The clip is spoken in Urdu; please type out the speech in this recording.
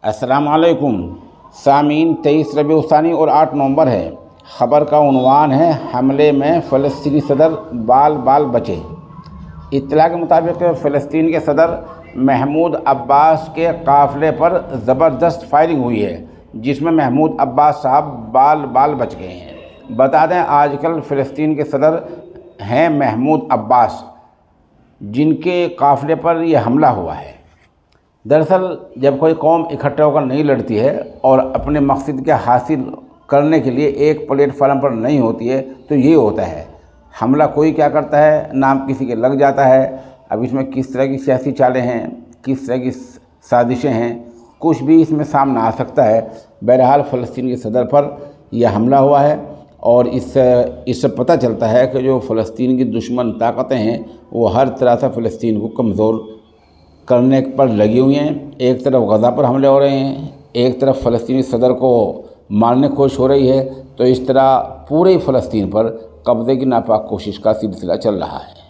السلام علیکم سامعین، 23 ربیع الثانی اور 8 نومبر ہے۔ خبر کا عنوان ہے حملے میں فلسطینی صدر بال بال بچے۔ اطلاع کے مطابق فلسطین کے صدر محمود عباس کے قافلے پر زبردست فائرنگ ہوئی ہے، جس میں محمود عباس صاحب بال بال بچ گئے ہیں۔ بتا دیں آج کل فلسطین کے صدر ہیں محمود عباس، جن کے قافلے پر یہ حملہ ہوا ہے۔ دراصل جب کوئی قوم اکٹھا ہو کر نہیں لڑتی ہے اور اپنے مقصد کے حاصل کرنے کے لیے ایک پلیٹ فارم پر نہیں ہوتی ہے تو یہ ہوتا ہے۔ حملہ کوئی کیا کرتا ہے، نام کسی کے لگ جاتا ہے۔ اب اس میں کس طرح کی سیاسی چالیں ہیں، کس طرح کی سازشیں ہیں، کچھ بھی اس میں سامنے آ سکتا ہے۔ بہرحال فلسطین کے صدر پر یہ حملہ ہوا ہے اور اس سے پتہ چلتا ہے کہ جو فلسطین کی دشمن طاقتیں ہیں وہ ہر طرح سے فلسطین کو کمزور کرنے پر لگی ہوئی ہیں۔ ایک طرف غزہ پر حملے ہو رہے ہیں، ایک طرف فلسطینی صدر کو مارنے کی کوشش ہو رہی ہے، تو اس طرح پورے فلسطین پر قبضے کی ناپاک کوشش کا سلسلہ چل رہا ہے۔